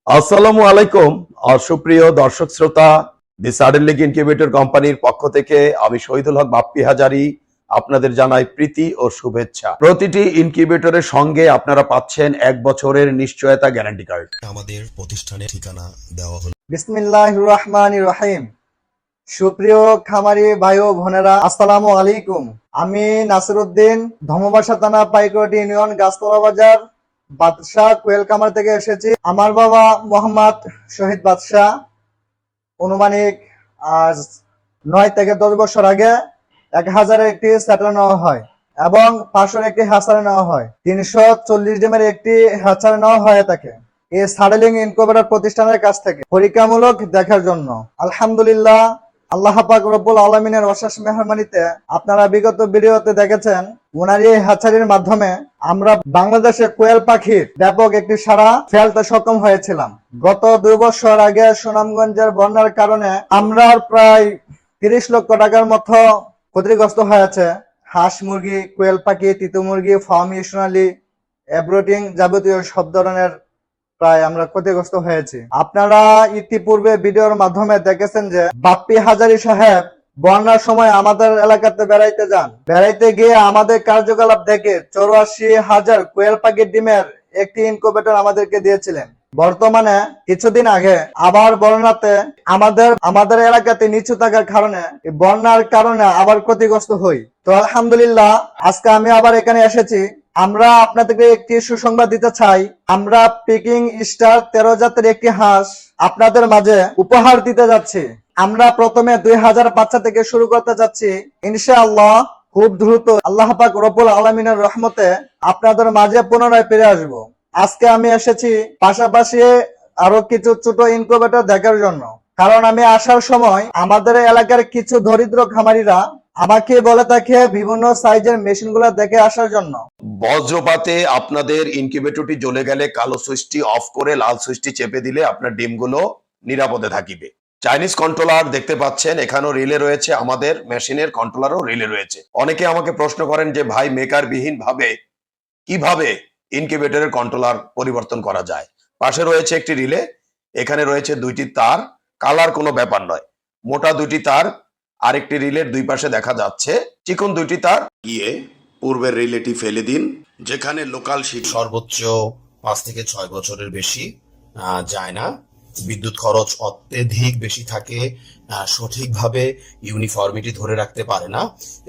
আসসালামু আলাইকুম। সুপ্রিয় দর্শক শ্রোতা, দি সাডেন লিগ ইনকিউবেটর কোম্পানির পক্ষ থেকে আমি শহীদুল হক বাপ্পি হাজারি আপনাদের জানাই প্রীতি ও শুভেচ্ছা। প্রতিটি ইনকিউবেটরের সঙ্গে আপনারা পাচ্ছেন 1 বছরের নিশ্চয়তা গ্যারান্টি কার্ড। আমাদের প্রতিষ্ঠানের ঠিকানা দেওয়া হলো। বিসমিল্লাহির রহমানির রহিম। সুপ্রিয় খামারি ভাই ও বোনেরা, আসসালামু আলাইকুম। আমি নাসিরউদ্দিন, ধর্মবাসা থানা, পাইকরটি ইউনিয়ন, গাছতলা বাজার, বাদশাহ কোয়েল কামার থেকে এসেছি। আমার বাবা মোহাম্মদ শহীদ বাদশাহ অনুমানিক আজ 9 থেকে 10 বছর আগে 1000-এর একটি স্যাটেল নেওয়া হয় এবং 500-এর একটি হ্যাচারি নেওয়া হয়, 340 ডিমের একটি হ্যাচারি নেওয়া হয় থাকে এই সাডেলিং ইনকিউবেটর প্রতিষ্ঠানের কাছ থেকে পরীক্ষামূলক দেখার জন্য। আলহামদুলিল্লাহ, আল্লাহ পাক রব্বুল আলামিনের অশেষ মেহরবানিতে আপনারা বিগত ভিডিওতে দেখেছেন ওনার এই হ্যাচারির মাধ্যমে আমরা বাংলাদেশে কোয়েল পাখির ব্যাপক একটি সাড়া ফেলতে সক্ষম হয়েছিলাম। গত 2 বছর আগে সুনামগঞ্জের বন্যার কারণে আমরা প্রায় 30 লক্ষ টাকার মতো ক্ষতিগ্রস্ত হয়েছে। হাঁস মুরগি, কোয়েল পাখি, তিতু মুরগি, ফার্মি সোনালি, এব্রোটিং যাবতীয় সব ধরনের প্রায় আমরা ক্ষতিগ্রস্ত হয়েছি। আপনারা ইতিপূর্বে ভিডিওর মাধ্যমে দেখেছেন যে বাপ্পি হাজারি সাহেব বন্যার সময় আমাদের এলাকাতে বেড়াইতে যান। বেড়াইতে গিয়ে আমাদের কার্যকলাপ দেখে 84,000 কোয়েল পাখির ডিমের একটি ইনকিউবেটর আমাদেরকে দিয়েছিলেন। বর্তমানে কিছুদিন আগে আবার বন্যাতে আমাদের এলাকাতে নিচু থাকার কারণে, বন্যার কারণে আবার ক্ষতিগ্রস্ত হই। তো আলহামদুলিল্লাহ, আজকে আমি আবার এখানে এসেছি। আমরা আপনাদেরকে একটি সুসংবাদ দিতে চাই। আমরা পিকিং স্টার 13 জাতের একটি হাঁস আপনাদের মাঝে উপহার দিতে যাচ্ছি। আমরা প্রথমে 2000 বাচ্চা থেকে শুরু করতে যাচ্ছি। ইনশাআল্লাহ খুব দ্রুত আল্লাহ পাক রব্বুল আলামিনের রহমতে আপনাদের মাঝে পুনরায় ফিরে আসব। আজকে আমি এসেছি পাশাপাশি আরো কিছু ছোট ইনকিউবেটর দেখার জন্য, কারণ আমি আসার সময় আমাদের এলাকার কিছু দরিদ্র খামারিরা আমাকে বলে থাকে বিভিন্ন সাইজের মেশিনগুলো দেখে আসার জন্য। বজ্রপাতে আপনাদের ইনকিউবেটরটি জ্বলে গেলে কালো সুইচটি অফ করে লাল সুইচটি চেপে দিলে আপনার ডিমগুলো নিরাপদে থাকিবে। চাইনিজ কন্ট্রোলার দেখতে পাচ্ছেন, এখানেও রিলে রয়েছে, আমাদের মেশিনের কন্ট্রোলারও রিলে রয়েছে। অনেকে আমাকে প্রশ্ন করেন যে ভাই, মেকার বিহীন ভাবে কিভাবে ইনকিউবেটরের কন্ট্রোলার পরিবর্তন করা যায়। পাশে রয়েছে একটি রিলে, এখানে রয়েছে 2টি তার, কালার কোনো ব্যাপার নয়। মোটা 2টি তার, আরেকটি রিলের 2 পাশে দেখা যাচ্ছে চিকন 2টি তার। গিয়ে পূর্বের রিলেটি ফেলে দিন, যেখানে লোকাল শিট সর্বোচ্চ 5 থেকে 6 বছরের বেশি যায় না। বিদ্যুৎ খরচ অত্যধিক বেশি থাকে, সঠিকভাবে ইউনিফর্মিটি ধরে রাখতে পারে না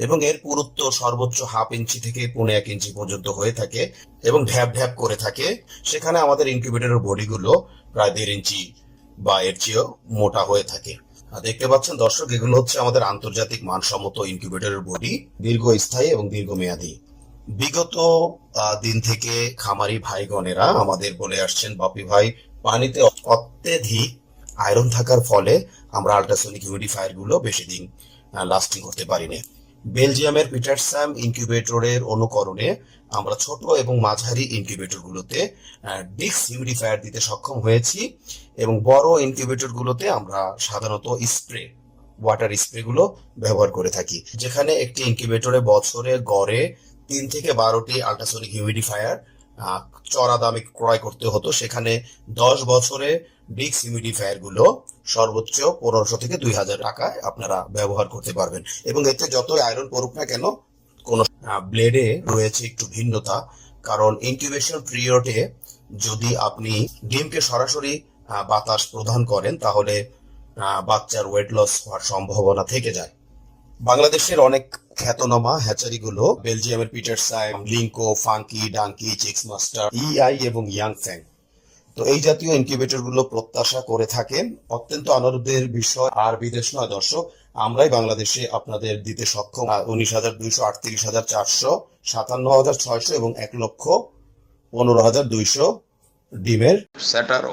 এবং এর পুরুত্ব সর্বোচ্চ 1/2 ইঞ্চি থেকে 1.5 ইঞ্চি পর্যন্ত হয়ে থাকে এবং ঢ্যাপ ঢ্যাপ করে থাকে। সেখানে আমাদের ইনকিউবেটরের বডিগুলো প্রায় 1.5 ইঞ্চি বা এর চেয়েও মোটা হয়ে থাকে। দেখতে পাচ্ছেন দর্শক, এগুলো হচ্ছে আমাদের আন্তর্জাতিক মানসম্মত ইনকিউবেটরের বডি, দীর্ঘস্থায়ী এবং দীর্ঘমেয়াদী। বিগত দিন থেকে খামারি ভাইগণেরা আমাদের বলে আসছেন, বাপি ভাই, পানিতে অত্যধিক আয়রন থাকার ফলে আমরা আল্ট্রাসনিক হিউমিডিফায়ার গুলো বেশি দিন লাস্টিং করতে পারি না। বেলজিয়ামের পিটারস্যাম ইনকিউবেটরের অনুকরণে আমরা ছোট এবং মাঝারি ইনকিউবেটর গুলোতে ডিক্স হিউমিডিফায়ার দিতে সক্ষম হয়েছি এবং বড় ইনকিউবেটর গুলোতে আমরা সাধারণত ওয়াটার স্প্রে গুলো ব্যবহার করে থাকি। যেখানে একটি ইনকিউবেটরে বছরে গড়ে 3 থেকে 12টি আল্ট্রাসনিক হিউমিডিফায়ার চড়া দামে ক্রয় করতে হতো, সেখানে 10 বছরে ডিক্স হিউমিডিফায়ার গুলো সর্বোচ্চ 1500 থেকে 2000 টাকায় আপনারা ব্যবহার করতে পারবেন এবং এতে যত আয়রন পড়ুক না কেন, কোন ব্লেডে রয়েছে একটু ভিন্নতা। কারণ ইনকিউবেশন পিরিয়ডে যদি আপনি ডিমকে সরাসরি বাতাস প্রদান করেন তাহলে বাচ্চার ওয়েট লস হওয়ার সম্ভাবনা থেকে যায়। বাংলাদেশের অনেক খ্যাতনামা হ্যাচারিগুলো বেলজিয়ামের পিটারস্যাম, লিঙ্কো, ফাঙ্কি, ডাঙ্কি, চিক্স মাস্টার, ইআই এবং ইয়াংফ্যাং, তো এই জাতীয় ইনকিউবেটর গুলো প্রত্যাশা করে থাকেন। অত্যন্ত আনন্দের বিষয় আর বিদেশ নয় দর্শক, আমরাই বাংলাদেশে আপনাদের দিতে সক্ষম 19,200, 38,400, 57,600 এবং 1,15,200 ডিমের সেটার